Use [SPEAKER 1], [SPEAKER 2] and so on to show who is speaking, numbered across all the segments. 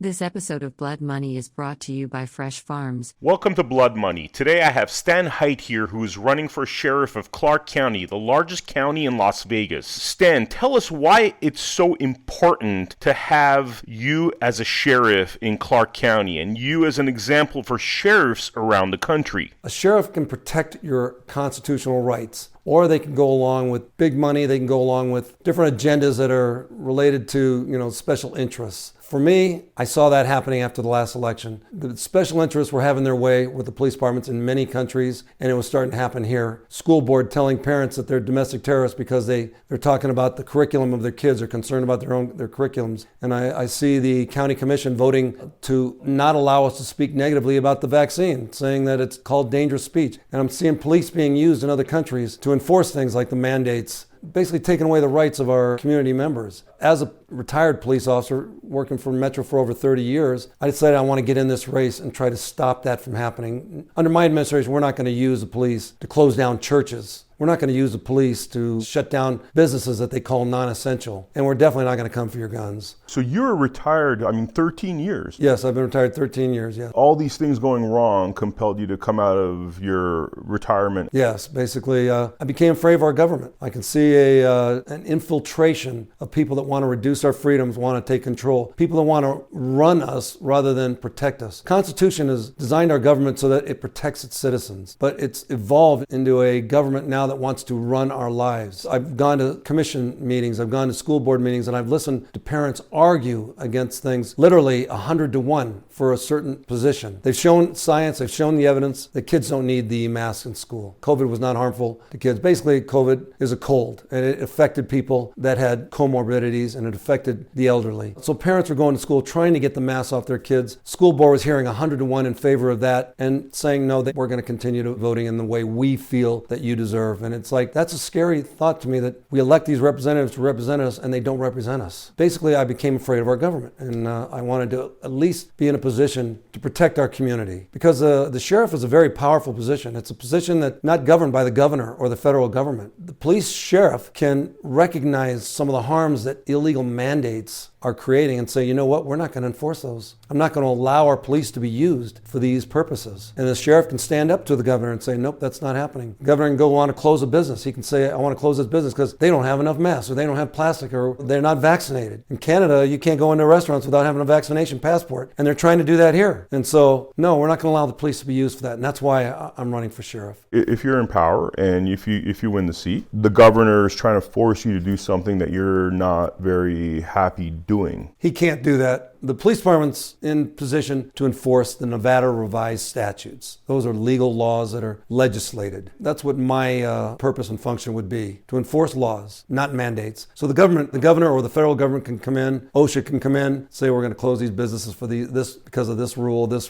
[SPEAKER 1] This episode of Blood Money is brought to you by Fresh Farms.
[SPEAKER 2] Welcome to Blood Money. Today I have Stan Hyt here, who is running for sheriff of Clark County, the largest county in Las Vegas. Stan, tell us why it's so important to have you as a sheriff in Clark County and you as an example for sheriffs around the country.
[SPEAKER 3] A sheriff can protect your constitutional rights, or they can go along with big money. They can go along with different agendas that are related to, special interests. For me, I saw that happening after the last election. The special interests were having their way with the police departments in many countries, and it was starting to happen here. School board telling parents that they're domestic terrorists because they're talking about the curriculum of their kids, are concerned about their curriculums. And I see the county commission voting to not allow us to speak negatively about the vaccine, saying that it's called dangerous speech. And I'm seeing police being used in other countries to enforce things like the mandates, basically taking away the rights of our community members. As a retired police officer working for Metro for over 30 years, I decided I want to get in this race and try to stop that from happening. Under my administration, we're not going to use the police to close down churches. We're not going to use the police to shut down businesses that they call non-essential. And we're definitely not going to come for your guns.
[SPEAKER 2] So you're retired, 13 years.
[SPEAKER 3] Yes, I've been retired 13 years, yeah.
[SPEAKER 2] All these things going wrong compelled you to come out of your retirement.
[SPEAKER 3] Yes, basically, I became afraid of our government. I can see an infiltration of people that want to reduce our freedoms, want to take control, people that want to run us rather than protect us. The Constitution has designed our government so that it protects its citizens, but it's evolved into a government now that wants to run our lives. I've gone to commission meetings, I've gone to school board meetings, and I've listened to parents argue against things literally 100 to 1 for a certain position. They've shown science, they've shown the evidence that kids don't need the mask in school. COVID was not harmful to kids. Basically, COVID is a cold, and it affected people that had comorbidities, and it affected the elderly. So parents were going to school trying to get the mask off their kids. School board was hearing 100 to 1 in favor of that and saying, no, that we're going to continue to voting in the way we feel that you deserve. And it's like, that's a scary thought to me that we elect these representatives to represent us and they don't represent us. Basically, I became afraid of our government, and I wanted to at least be in a position to protect our community, because the sheriff is a very powerful position. It's a position that's not governed by the governor or the federal government. The police sheriff can recognize some of the harms that illegal mandates are creating and say, you know what, we're not going to enforce those. I'm not going to allow our police to be used for these purposes. And the sheriff can stand up to the governor and say, nope, that's not happening. The governor can go want to close a business. He can say, I want to close this business because they don't have enough masks, or they don't have plastic, or they're not vaccinated. In Canada, you can't go into restaurants without having a vaccination passport, and they're trying to do that here. And so, no, we're not going to allow the police to be used for that. And that's why I'm running for sheriff.
[SPEAKER 2] If you're in power and if you win the seat, the governor is trying to force you to do something that you're not very happy doing.
[SPEAKER 3] He can't do that. The police department's in position to enforce the Nevada revised statutes. Those are legal laws that are legislated. That's what my purpose and function would be, to enforce laws, not mandates. So the governor or the federal government can come in, OSHA can come in, say we're going to close these businesses for this because of this rule, this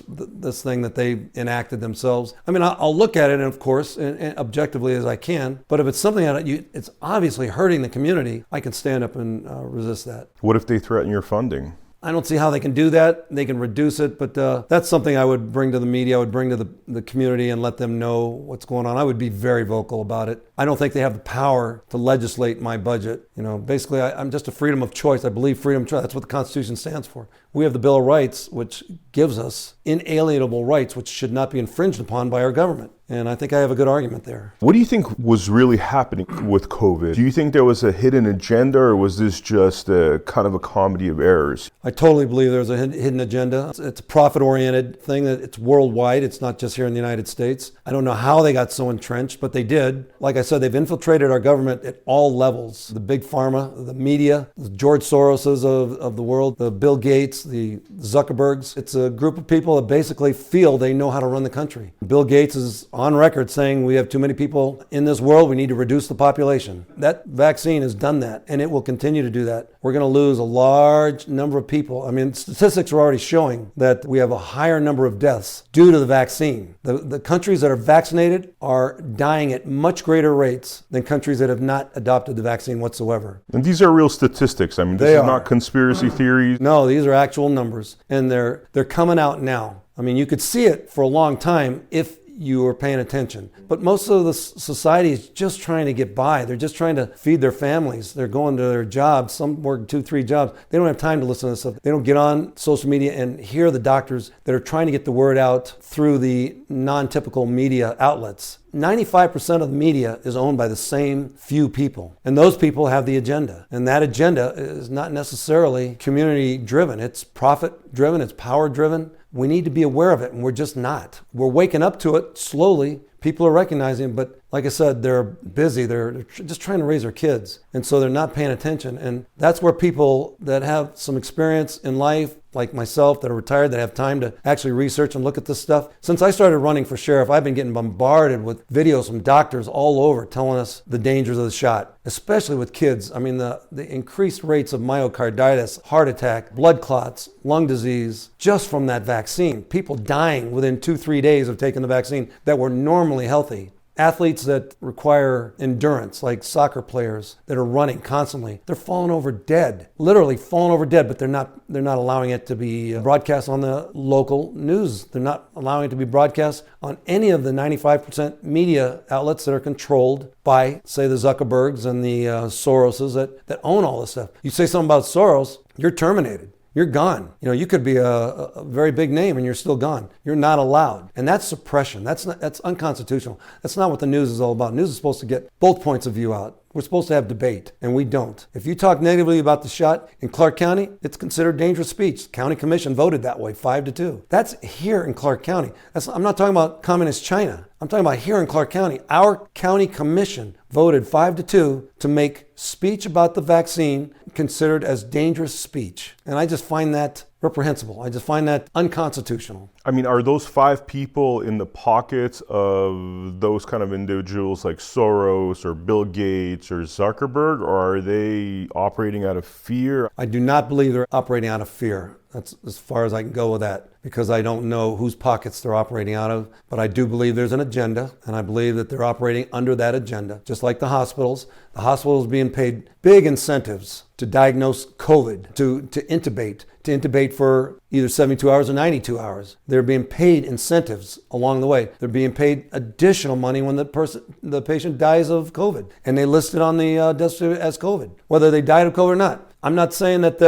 [SPEAKER 3] thing that they enacted themselves. I mean, I'll look at it, and of course, and objectively as I can. But if it's something that it's obviously hurting the community, I can stand up and resist that.
[SPEAKER 2] What if they threaten your funding?
[SPEAKER 3] I don't see how they can do that. They can reduce it, but that's something I would bring to the media. I would bring to the community and let them know what's going on. I would be very vocal about it. I don't think they have the power to legislate my budget. Basically, I'm just a freedom of choice. I believe freedom of choice. That's what the Constitution stands for. We have the Bill of Rights, which gives us inalienable rights, which should not be infringed upon by our government. And I think I have a good argument there.
[SPEAKER 2] What do you think was really happening with COVID? Do you think there was a hidden agenda, or was this just a kind of a comedy of errors?
[SPEAKER 3] I totally believe there's a hidden agenda. It's a profit-oriented thing that it's worldwide. It's not just here in the United States. I don't know how they got so entrenched, but they did. Like I said, they've infiltrated our government at all levels. The big pharma, the media, the George Soroses of the world, the Bill Gates, the Zuckerbergs. It's a group of people that basically feel they know how to run the country. Bill Gates is on record saying we have too many people in this world, we need to reduce the population. That vaccine has done that, and it will continue to do that. We're going to lose a large number of people. I mean, statistics are already showing that we have a higher number of deaths due to the vaccine. The countries that are vaccinated are dying at much greater rates than countries that have not adopted the vaccine whatsoever.
[SPEAKER 2] And these are real statistics. I mean, this is not conspiracy theories.
[SPEAKER 3] No, these are actual numbers, and they're coming out now. I mean, you could see it for a long time if you are paying attention. But most of the society is just trying to get by. They're just trying to feed their families. They're going to their jobs. Some work 2-3 jobs. They don't have time to listen to this stuff. They don't get on social media and hear the doctors that are trying to get the word out through the non-typical media outlets. 95% of the media is owned by the same few people. And those people have the agenda. And that agenda is not necessarily community driven. It's profit driven. It's power driven. We need to be aware of it, and we're just not. We're waking up to it slowly. People are recognizing it, but like I said, they're busy. They're just trying to raise their kids. And so they're not paying attention. And that's where people that have some experience in life, like myself, that are retired, that have time to actually research and look at this stuff. Since I started running for sheriff, I've been getting bombarded with videos from doctors all over telling us the dangers of the shot, especially with kids. I mean, the increased rates of myocarditis, heart attack, blood clots, lung disease, just from that vaccine. People dying within 2-3 days of taking the vaccine that were normally healthy. Athletes that require endurance, like soccer players that are running constantly, they're falling over dead, literally falling over dead, but they're not allowing it to be broadcast on the local news. They're not allowing it to be broadcast on any of the 95% media outlets that are controlled by, say, the Zuckerbergs and the Soroses that own all this stuff. You say something about Soros, you're terminated. You're gone. You know, you could be a very big name and you're still gone. You're not allowed. And that's suppression. That's unconstitutional. That's not what the news is all about. News is supposed to get both points of view out. We're supposed to have debate, and we don't. If you talk negatively about the shot in Clark County, it's considered dangerous speech. The county commission voted that way, 5-2. That's here in Clark County. I'm not talking about communist China. I'm talking about here in Clark County. Our county commission voted 5-2 to make speech about the vaccine considered as dangerous speech. And I just find that reprehensible. I just find that unconstitutional.
[SPEAKER 2] I mean, are those 5 people in the pockets of those kind of individuals like Soros or Bill Gates or Zuckerberg, or are they operating out of fear?
[SPEAKER 3] I do not believe they're operating out of fear. That's as far as I can go with that, because I don't know whose pockets they're operating out of. But I do believe there's an agenda, and I believe that they're operating under that agenda, just like the hospitals. The hospitals being paid big incentives to diagnose COVID, to intubate for either 72 hours or 92 hours. They're being paid incentives along the way. They're being paid additional money when the patient dies of COVID, and they list it on the death certificate as COVID, whether they died of COVID or not. I'm not saying that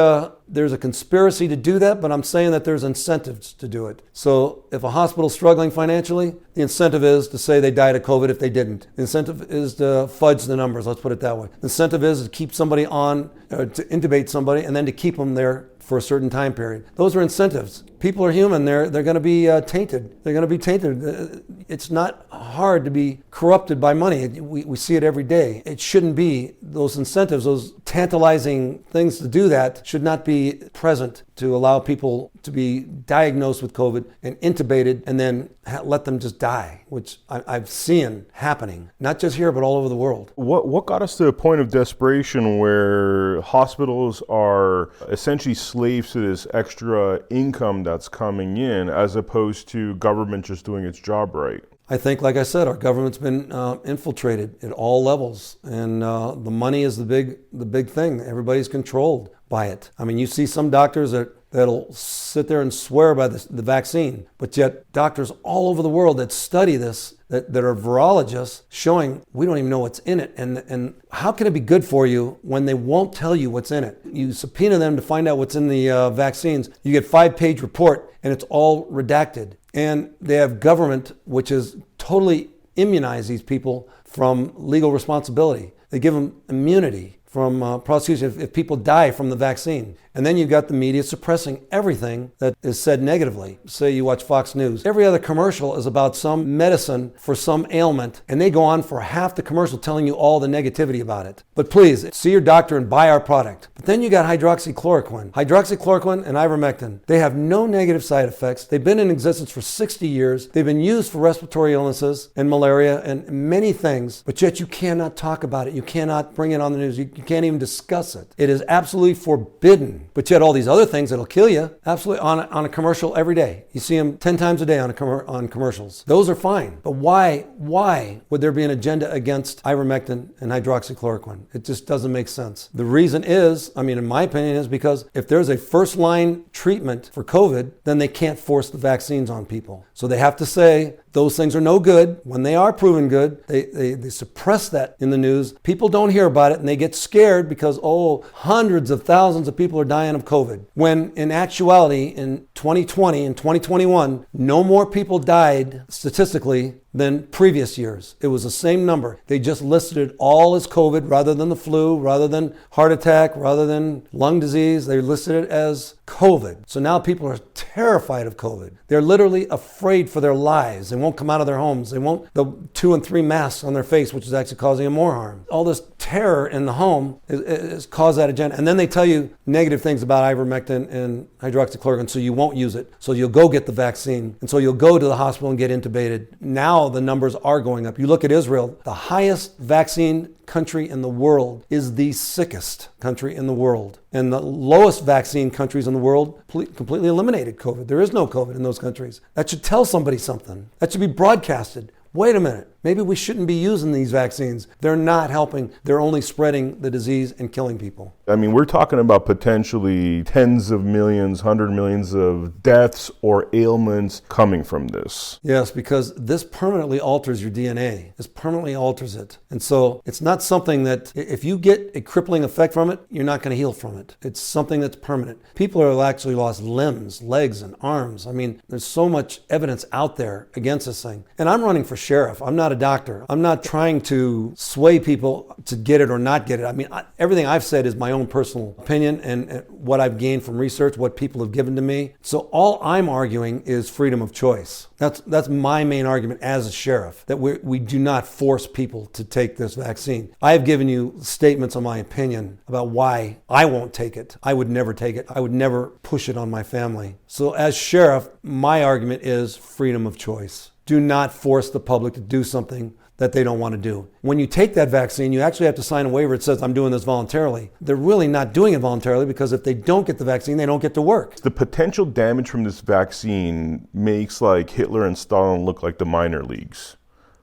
[SPEAKER 3] there's a conspiracy to do that, but I'm saying that there's incentives to do it. So if a hospital's struggling financially, the incentive is to say they died of COVID if they didn't. The incentive is to fudge the numbers, let's put it that way. The incentive is to keep somebody on, to intubate somebody, and then to keep them there for a certain time period. Those are incentives. People are human. They're going to be tainted. They're going to be tainted. It's not hard to be corrupted by money. We see it every day. It shouldn't be. Those incentives, those tantalizing things to do that should not be present to allow people to be diagnosed with COVID and intubated and then let them just die, which I've seen happening, not just here, but all over the world.
[SPEAKER 2] What got us to a point of desperation where hospitals are essentially slaves to this extra income that's coming in, as opposed to government just doing its job right?
[SPEAKER 3] I think, like I said, our government's been infiltrated at all levels, and the money is the big thing. Everybody's controlled by it. I mean, you see some doctors that'll sit there and swear by the vaccine, but yet doctors all over the world that study this, that are virologists, showing we don't even know what's in it. And how can it be good for you when they won't tell you what's in it? You subpoena them to find out what's in the vaccines. You get 5-page report, and it's all redacted. And they have government, which is totally immunize these people from legal responsibility. They give them immunity from prosecution if people die from the vaccine. And then you've got the media suppressing everything that is said negatively. Say you watch Fox News. Every other commercial is about some medicine for some ailment, and they go on for half the commercial telling you all the negativity about it. But please, see your doctor and buy our product. But then you got hydroxychloroquine. Hydroxychloroquine and ivermectin. They have no negative side effects. They've been in existence for 60 years. They've been used for respiratory illnesses and malaria and many things, but yet you cannot talk about it. You cannot bring it on the news. You can't even discuss it. It is absolutely forbidden. But yet all these other things that'll kill you, absolutely on a commercial every day. You see them 10 times a day on commercials. Those are fine. But why would there be an agenda against ivermectin and hydroxychloroquine? It just doesn't make sense. The reason is, in my opinion, is because if there's a first line treatment for COVID, then they can't force the vaccines on people. So they have to say Those things are no good. When they are proven good, they suppress that in the news. People don't hear about it and they get scared because, hundreds of thousands of people are dying of COVID. When in actuality, in 2020 and 2021, no more people died statistically than previous years. It was the same number. They just listed it all as COVID rather than the flu, rather than heart attack, rather than lung disease. They listed it as COVID. So now people are terrified of COVID. They're literally afraid for their lives. They won't come out of their homes. They won't, the 2 and 3 masks on their face, which is actually causing them more harm. All this terror in the home is caused that agenda. And then they tell you negative things about ivermectin and hydroxychloroquine, so you won't use it. So you'll go get the vaccine. And so you'll go to the hospital and get intubated. Now the numbers are going up. You look at Israel, the highest vaccine country in the world is the sickest country in the world. And the lowest vaccine countries in the world completely eliminated COVID. There is no COVID in those countries. That should tell somebody something. That should be broadcasted. Wait a minute. Maybe we shouldn't be using these vaccines. They're not helping. They're only spreading the disease and killing people.
[SPEAKER 2] I mean, we're talking about potentially tens of millions, 100 millions of deaths or ailments coming from this.
[SPEAKER 3] Yes, because this permanently alters your DNA. This permanently alters it. And so it's not something that if you get a crippling effect from it, you're not going to heal from it. It's something that's permanent. People have actually lost limbs, legs, and arms. I mean, there's so much evidence out there against this thing. And I'm running for sheriff. I'm not a doctor. I'm not trying to sway people to get it or not get it. I mean, everything I've said is my own personal opinion and what I've gained from research, what people have given to me. So all I'm arguing is freedom of choice. That's my main argument as a sheriff, that we do not force people to take this vaccine. I have given you statements on my opinion about why I won't take it. I would never take it. I would never push it on my family. So as sheriff, my argument is freedom of choice. Do not force the public to do something that they don't want to do. When you take that vaccine, you actually have to sign a waiver that says, I'm doing this voluntarily. They're really not doing it voluntarily because if they don't get the vaccine, they don't get to work.
[SPEAKER 2] The potential damage from this vaccine makes like Hitler and Stalin look like the minor leagues.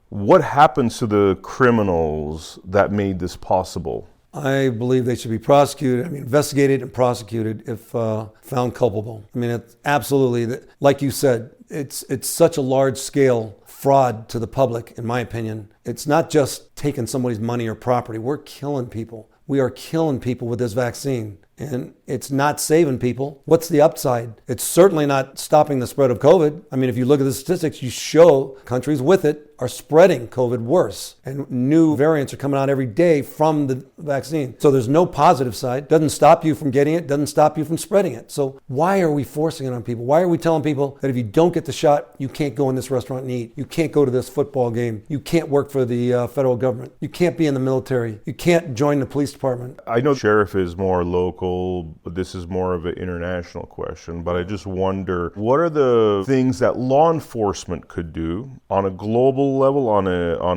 [SPEAKER 2] What happens to the criminals that made this possible?
[SPEAKER 3] I believe they should be prosecuted. Investigated and prosecuted if found culpable. It's absolutely, like you said, it's such a large scale fraud to the public, in my opinion. It's not just taking somebody's money or property. We're killing people. We are killing people with this vaccine. And it's not saving people. What's the upside? It's certainly not stopping the spread of COVID. If you look at the statistics, you show countries with it are spreading COVID worse. And new variants are coming out every day from the vaccine. So there's no positive side. Doesn't stop you from getting it, doesn't stop you from spreading it. So why are we forcing it on people? Why are we telling people that if you don't get the shot, you can't go in this restaurant and eat? You can't go to this football game. You can't work for the federal government. You can't be in the military. You can't join the police department.
[SPEAKER 2] I know sheriff is more local, but this is more of an international question. But I just wonder, what are the things that law enforcement could do on a global level, on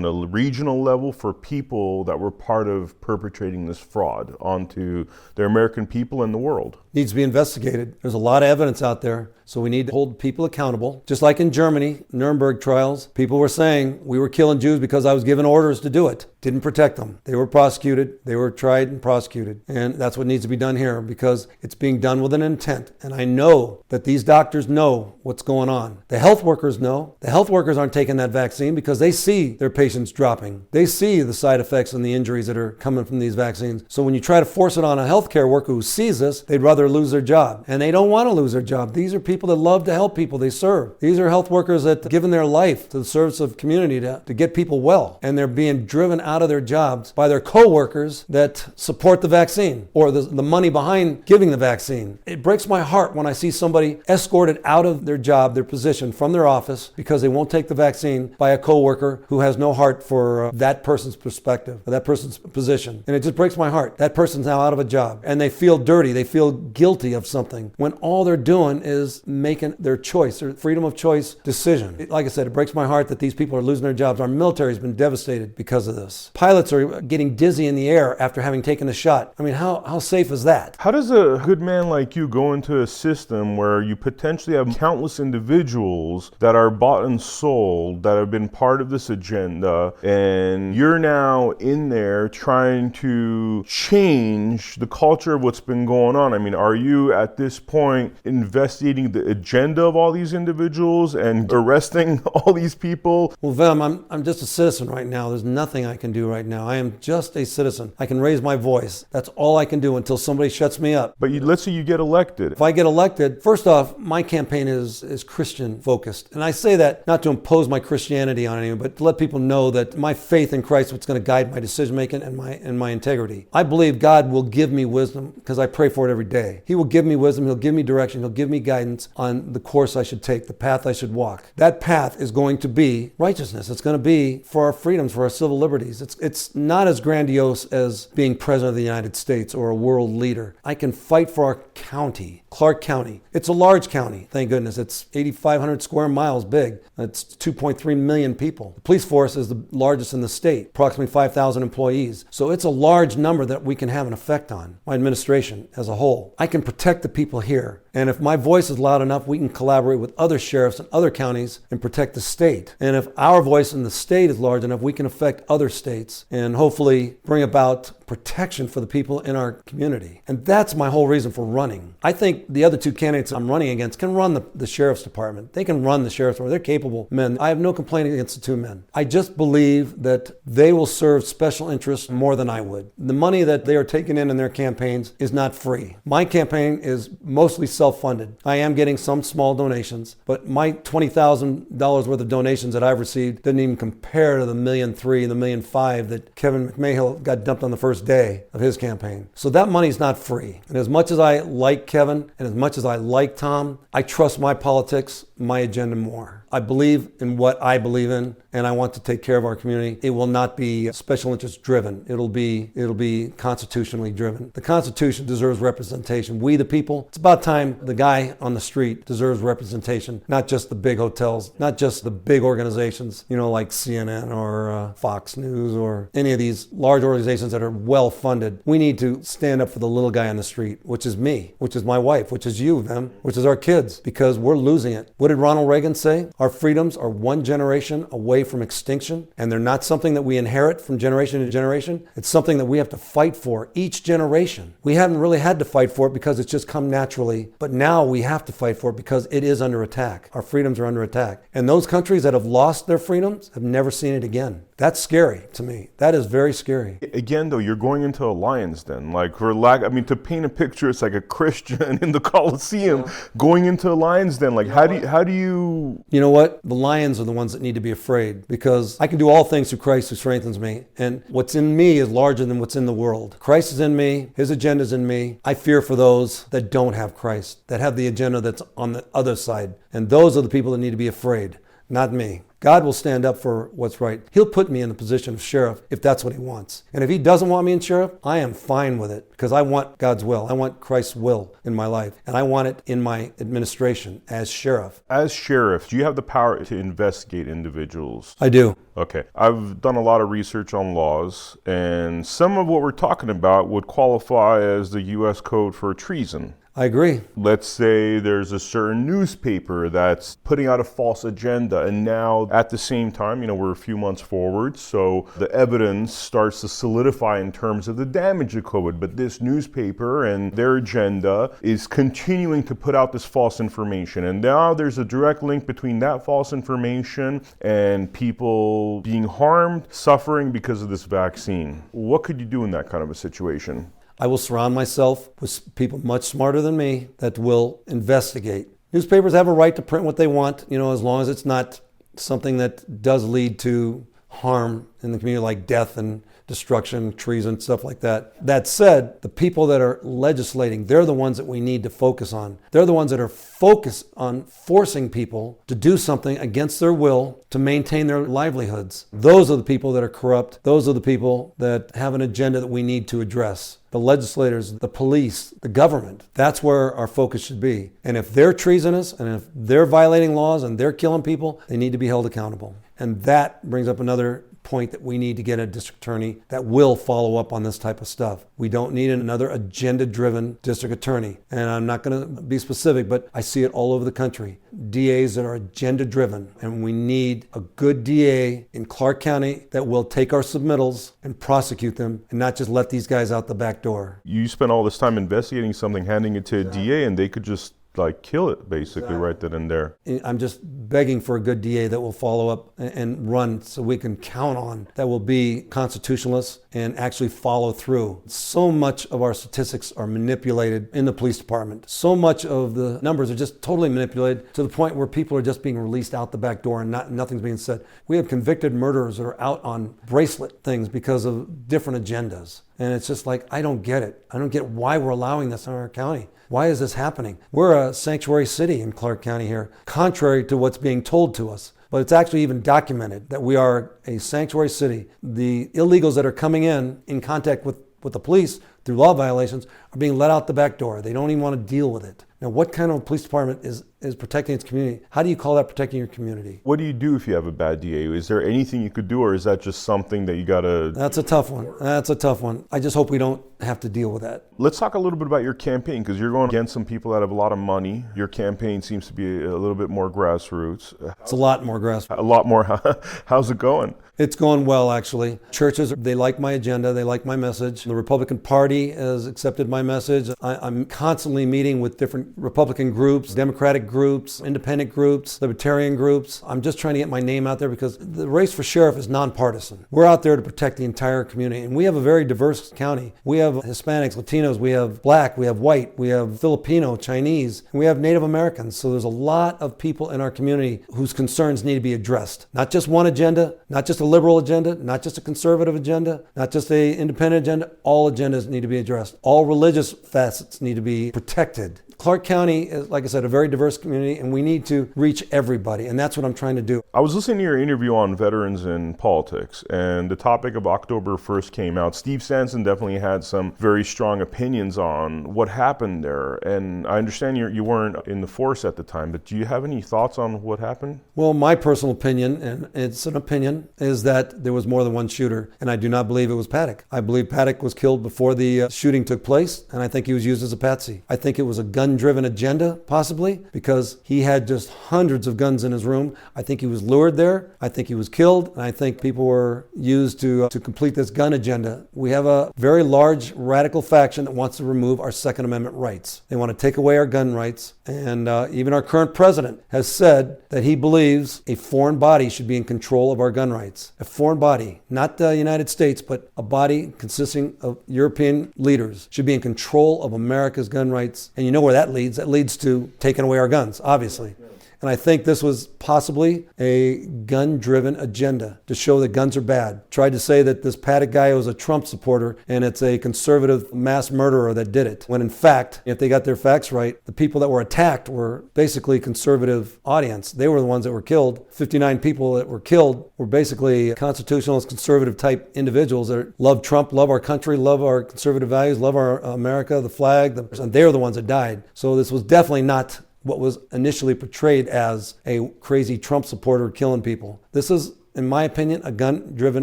[SPEAKER 2] a regional level, for people that were part of perpetrating this fraud onto the American people and the world?
[SPEAKER 3] Needs to be investigated. There's a lot of evidence out there. So we need to hold people accountable. Just like in Germany, Nuremberg trials, people were saying we were killing Jews because I was given orders to do it. Didn't protect them. They were prosecuted. They were tried and prosecuted. And that's what needs to be done here because it's being done with an intent. And I know that these doctors know what's going on. The health workers know. The health workers aren't taking that vaccine because they see their patients dropping. They see the side effects and the injuries that are coming from these vaccines. So when you try to force it on a healthcare worker who sees this, they'd rather lose their job. And they don't want to lose their job. These are people that love to help people they serve. These are health workers that have given their life to the service of community to get people well. And they're being driven out of their jobs by their co-workers that support the vaccine or the money behind giving the vaccine. It breaks my heart when I see somebody escorted out of their job, their position, from their office because they won't take the vaccine by a co-worker who has no heart for that person's perspective, or that person's position. And it just breaks my heart. That person's now out of a job and they feel dirty. They feel guilty of something when all they're doing is making their choice, their freedom of choice decision. Like I said, it breaks my heart that these people are losing their jobs. Our military has been devastated because of this. Pilots are getting dizzy in the air after having taken the shot. How safe is that?
[SPEAKER 2] How does a good man like you go into a system where you potentially have countless individuals that are bought and sold, that have been part of this agenda, and you're now in there trying to change the culture of what's been going on? Are you at this point investigating the agenda of all these individuals and arresting all these people?
[SPEAKER 3] Well, Vem, I'm just a citizen right now. There's nothing I can do right now. I am just a citizen. I can raise my voice. That's all I can do until somebody shuts me up.
[SPEAKER 2] But let's say you get elected.
[SPEAKER 3] If I get elected, first off, my campaign is Christian focused. And I say that not to impose my Christianity on anyone, but to let people know that my faith in Christ is what's going to guide my decision making and my integrity. I believe God will give me wisdom because I pray for it every day. He will give me wisdom. He'll give me direction. He'll give me guidance on the course I should take, the path I should walk. That path is going to be righteousness. It's going to be for our freedoms, for our civil liberties. It's not as grandiose as being president of the United States or a world leader. I can fight for our county, Clark County. It's a large county, thank goodness. It's 8,500 square miles big. It's 2.3 million people. The police force is the largest in the state, approximately 5,000 employees. So it's a large number that we can have an effect on, my administration as a whole. I can protect the people here. And if my voice is loud enough, we can collaborate with other sheriffs in other counties and protect the state. And if our voice in the state is large enough, we can affect other states and hopefully bring about protection for the people in our community. And that's my whole reason for running. I think the other two candidates I'm running against can run the sheriff's department. They can run the sheriff's department. They're capable men. I have no complaint against the two men. I just believe that they will serve special interests more than I would. The money that they are taking in their campaigns is not free. My campaign is mostly self-funded. I am getting some small donations, but my $20,000 worth of donations that I've received doesn't even compare to the $1.3 million and the $1.5 million that Kevin McMahill got dumped on the first day of his campaign. So that money's not free. And as much as I like Kevin and as much as I like Tom, I trust my politics, my agenda more. I believe in what I believe in, and I want to take care of our community. It will not be special interest driven. It'll be constitutionally driven. The Constitution deserves representation. We, the people, it's about time the guy on the street deserves representation, not just the big hotels, not just the big organizations, like CNN or Fox News or any of these large organizations that are well funded. We need to stand up for the little guy on the street, which is me, which is my wife, which is you, Vem, which is our kids, because we're losing it. What did Ronald Reagan say? Our freedoms are one generation away from extinction, and they're not something that we inherit from generation to generation. It's something that we have to fight for each generation. We haven't really had to fight for it because it's just come naturally, but now we have to fight for it because it is under attack. Our freedoms are under attack. And those countries that have lost their freedoms have never seen it again. That's scary to me. That is very scary.
[SPEAKER 2] Again, though, you're going into a Lions Den. To paint a picture, it's like a Christian in the Coliseum going into a Lions Den. How do you...
[SPEAKER 3] You know what? The lions are the ones that need to be afraid, because I can do all things through Christ who strengthens me. And what's in me is larger than what's in the world. Christ is in me. His agenda is in me. I fear for those that don't have Christ, that have the agenda that's on the other side. And those are the people that need to be afraid, not me. God will stand up for what's right. He'll put me in the position of sheriff if that's what he wants. And if he doesn't want me in sheriff, I am fine with it, because I want God's will. I want Christ's will in my life. And I want it in my administration as sheriff.
[SPEAKER 2] As sheriff, do you have the power to investigate individuals?
[SPEAKER 3] I do.
[SPEAKER 2] Okay. I've done a lot of research on laws, and some of what we're talking about would qualify as the U.S. Code for treason.
[SPEAKER 3] I agree.
[SPEAKER 2] Let's say there's a certain newspaper that's putting out a false agenda, and now at the same time, we're a few months forward, so the evidence starts to solidify in terms of the damage of COVID. But this newspaper and their agenda is continuing to put out this false information, and now there's a direct link between that false information and people being harmed, suffering because of this vaccine. What could you do in that kind of a situation?
[SPEAKER 3] I will surround myself with people much smarter than me that will investigate. Newspapers have a right to print what they want, as long as it's not something that does lead to harm in the community, like death and destruction, treason, stuff like that. That said, the people that are legislating, they're the ones that we need to focus on. They're the ones that are focused on forcing people to do something against their will to maintain their livelihoods. Those are the people that are corrupt. Those are the people that have an agenda that we need to address. The legislators, the police, the government, that's where our focus should be. And if they're treasonous and if they're violating laws and they're killing people, they need to be held accountable. And that brings up another point, that we need to get a district attorney that will follow up on this type of stuff. We don't need another agenda-driven district attorney. And I'm not going to be specific, but I see it all over the country. DAs that are agenda-driven. And we need a good DA in Clark County that will take our submittals and prosecute them and not just let these guys out the back door.
[SPEAKER 2] You spend all this time investigating something, handing it to a DA, and they could just like kill it basically right then and there.
[SPEAKER 3] I'm just begging for a good DA that will follow up and run so we can count on that will be constitutionalists and actually follow through. So much of our statistics are manipulated in the police department. So much of the numbers are just totally manipulated to the point where people are just being released out the back door and nothing's being said. We have convicted murderers that are out on bracelet things because of different agendas. And it's just like, I don't get it. I don't get why we're allowing this in our county. Why is this happening? We're a sanctuary city in Clark County here, contrary to what's being told to us. But it's actually even documented that we are a sanctuary city. The illegals that are coming in contact with the police through law violations are being let out the back door. They don't even want to deal with it. Now, what kind of police department is protecting its community? How do you call that protecting your community?
[SPEAKER 2] What do you do if you have a bad DA? Is there anything you could do, or is that just something that you gotta...
[SPEAKER 3] That's a tough one. That's a tough one. I just hope we don't have to deal with that.
[SPEAKER 2] Let's talk a little bit about your campaign, because you're going against some people that have a lot of money. Your campaign seems to be a little bit more grassroots.
[SPEAKER 3] It's a lot more grassroots.
[SPEAKER 2] A lot more. How's it going?
[SPEAKER 3] It's going well, actually. Churches, they like my agenda. They like my message. The Republican Party has accepted my message. I'm constantly meeting with different Republican groups, Democratic groups, independent groups, libertarian groups. I'm just trying to get my name out there because the race for sheriff is nonpartisan. We're out there to protect the entire community. And we have a very diverse county. We have Hispanics, Latinos, we have Black, we have white, we have Filipino, Chinese, and we have Native Americans. So there's a lot of people in our community whose concerns need to be addressed. Not just one agenda, not just a liberal agenda, not just a conservative agenda, not just an independent agenda. All agendas need to be addressed. All religious facets need to be protected. Clark County is, like I said, a very diverse community, and we need to reach everybody, and that's what I'm trying to do.
[SPEAKER 2] I was listening to your interview on veterans and politics, and the topic of October 1st came out. Steve Sanson definitely had some very strong opinions on what happened there, and I understand you weren't in the force at the time, but do you have any thoughts on what happened?
[SPEAKER 3] Well, my personal opinion, and it's an opinion, is that there was more than one shooter, and I do not believe it was Paddock. I believe Paddock was killed before the shooting took place, and I think he was used as a patsy. I think it was a gun-driven agenda, possibly, because he had just hundreds of guns in his room. I think he was lured there. I think he was killed, and I think people were used to complete this gun agenda. We have a very large radical faction that wants to remove our Second Amendment rights. They want to take away our gun rights, and even our current president has said that he believes a foreign body should be in control of our gun rights. A foreign body, not the United States, but a body consisting of European leaders should be in control of America's gun rights. And you know where that leads? That leads to taking away our guns, obviously. And I think this was possibly a gun-driven agenda to show that guns are bad. Tried to say that this Paddock guy was a Trump supporter and it's a conservative mass murderer that did it. When in fact, if they got their facts right, the people that were attacked were basically conservative audience. They were the ones that were killed. 59 people that were killed were basically constitutionalist, conservative type individuals that love Trump, love our country, love our conservative values, love our America, the flag, and they're the ones that died. So this was definitely not what was initially portrayed as a crazy Trump supporter killing people. This is, in my opinion, a gun-driven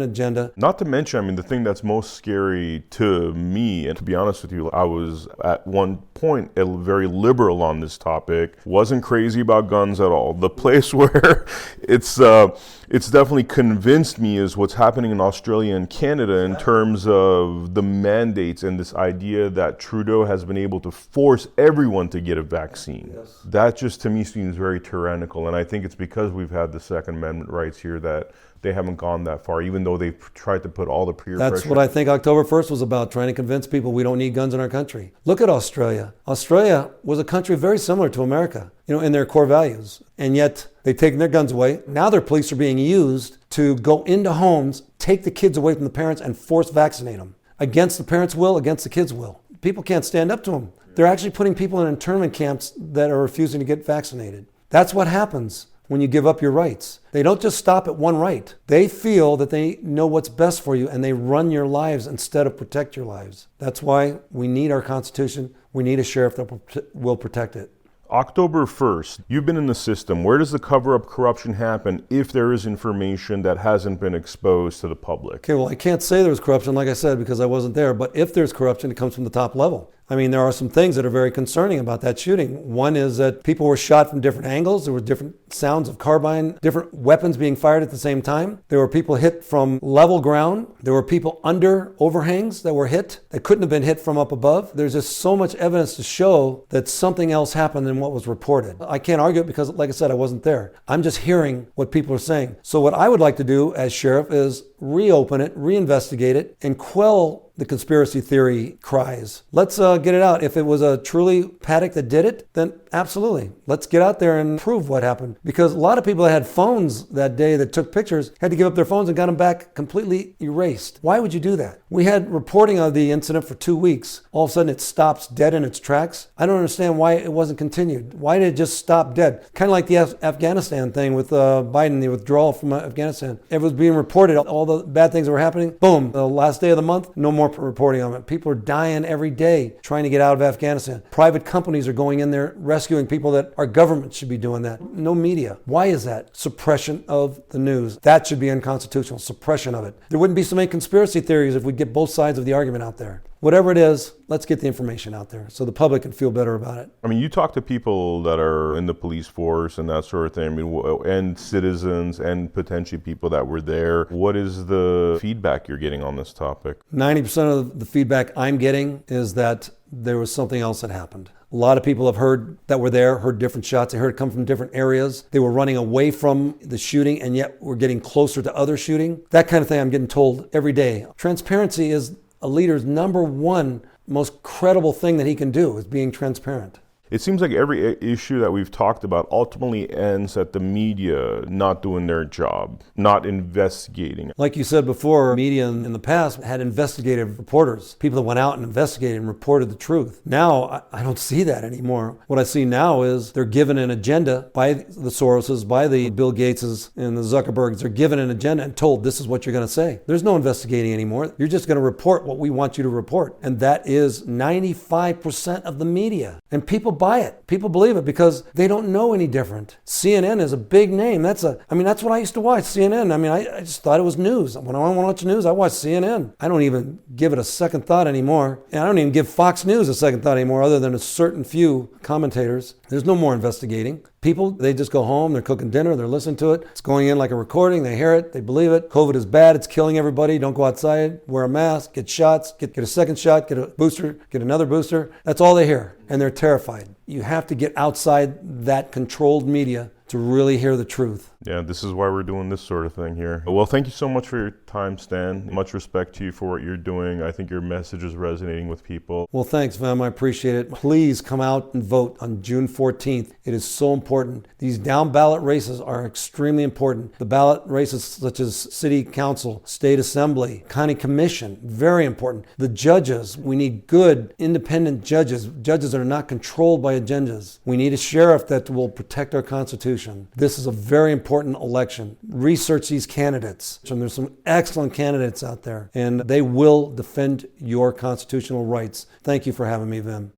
[SPEAKER 3] agenda.
[SPEAKER 2] Not to mention, I mean, the thing that's most scary to me, and to be honest with you, I was at one point very liberal on this topic, wasn't crazy about guns at all. The place where it's definitely convinced me is what's happening in Australia and Canada in terms of the mandates and this idea that Trudeau has been able to force everyone to get a vaccine. Yes. That just to me seems very tyrannical, and I think it's because we've had the Second Amendment rights here that they haven't gone that far, even though they've tried to put all the peer pressure.
[SPEAKER 3] That's what I think October 1st was about, trying to convince people we don't need guns in our country. Look at Australia. Australia was a country very similar to America, in their core values. And yet they've taken their guns away. Now their police are being used to go into homes, take the kids away from the parents and force vaccinate them. Against the parents' will, against the kids' will. People can't stand up to them. They're actually putting people in internment camps that are refusing to get vaccinated. That's what happens when you give up your rights. They don't just stop at one right. They feel that they know what's best for you and they run your lives instead of protect your lives. That's why we need our Constitution. We need a sheriff that will protect it.
[SPEAKER 2] October 1st, you've been in the system. Where does the cover-up corruption happen if there is information that hasn't been exposed to the public?
[SPEAKER 3] Okay, well, I can't say there was corruption, like I said, because I wasn't there. But if there's corruption, it comes from the top level. I mean, there are some things that are very concerning about that shooting. One is that people were shot from different angles. There were different sounds of carbine, different weapons being fired at the same time. There were people hit from level ground. There were people under overhangs that were hit that couldn't have been hit from up above. There's just so much evidence to show that something else happened than what was reported. I can't argue it because, like I said, I wasn't there. I'm just hearing what people are saying. So what I would like to do as sheriff is reopen it, reinvestigate it, and quell the conspiracy theory cries. Let's get it out. If it was a truly Paddock that did it, then absolutely. Let's get out there and prove what happened. Because a lot of people that had phones that day that took pictures had to give up their phones and got them back completely erased. Why would you do that? We had reporting of the incident for 2 weeks. All of a sudden it stops dead in its tracks. I don't understand why it wasn't continued. Why did it just stop dead? Kind of like the Afghanistan thing with Biden, the withdrawal from Afghanistan. It was being reported, all the bad things that were happening. Boom, the last day of the month, no more reporting on it. People are dying every day trying to get out of Afghanistan. Private companies are going in there rescuing people that our government should be doing that. No media. Why is that? Suppression of the news. That should be unconstitutional. Suppression of it. There wouldn't be so many conspiracy theories if we get both sides of the argument out there. Whatever it is, let's get the information out there so the public can feel better about it.
[SPEAKER 2] I mean, you talk to people that are in the police force and that sort of thing, I mean, and citizens and potentially people that were there. What is the feedback you're getting on this topic?
[SPEAKER 3] 90% of the feedback I'm getting is that there was something else that happened. A lot of people have heard that were there, heard different shots. They heard it come from different areas. They were running away from the shooting and yet were getting closer to other shooting. That kind of thing I'm getting told every day. Transparency is a leader's number one most credible thing that he can do, is being transparent.
[SPEAKER 2] It seems like every issue that we've talked about ultimately ends at the media not doing their job, not investigating.
[SPEAKER 3] Like you said before, media in the past had investigative reporters, people that went out and investigated and reported the truth. Now, I don't see that anymore. What I see now is they're given an agenda by the Soroses, by the Bill Gateses and the Zuckerbergs. They're given an agenda and told this is what you're going to say. There's no investigating anymore. You're just going to report what we want you to report. And that is 95% of the media. And people buy it. People believe it because they don't know any different. CNN is a big name. That's what I used to watch, CNN. I mean, I just thought it was news. When I want to watch news, I watch CNN. I don't even give it a second thought anymore. And I don't even give Fox News a second thought anymore other than a certain few commentators. There's no more investigating. People, they just go home, they're cooking dinner, they're listening to it. It's going in like a recording, they hear it, they believe it. COVID is bad, it's killing everybody. Don't go outside, wear a mask, get shots, get a second shot, get a booster, get another booster. That's all they hear, and they're terrified. You have to get outside that controlled media to really hear the truth.
[SPEAKER 2] Yeah, this is why we're doing this sort of thing here. Well, thank you so much for your time, Stan. Much respect to you for what you're doing. I think your message is resonating with people.
[SPEAKER 3] Well, thanks, Vem. I appreciate it. Please come out and vote on June 14th. It is so important. These down ballot races are extremely important. The ballot races such as City Council, State Assembly, County Commission, very important. The judges, we need good, independent judges that are not controlled by agendas. We need a sheriff that will protect our Constitution. This is a very important election. Research these candidates. And there's some excellent candidates out there, and they will defend your constitutional rights. Thank you for having me, Vem.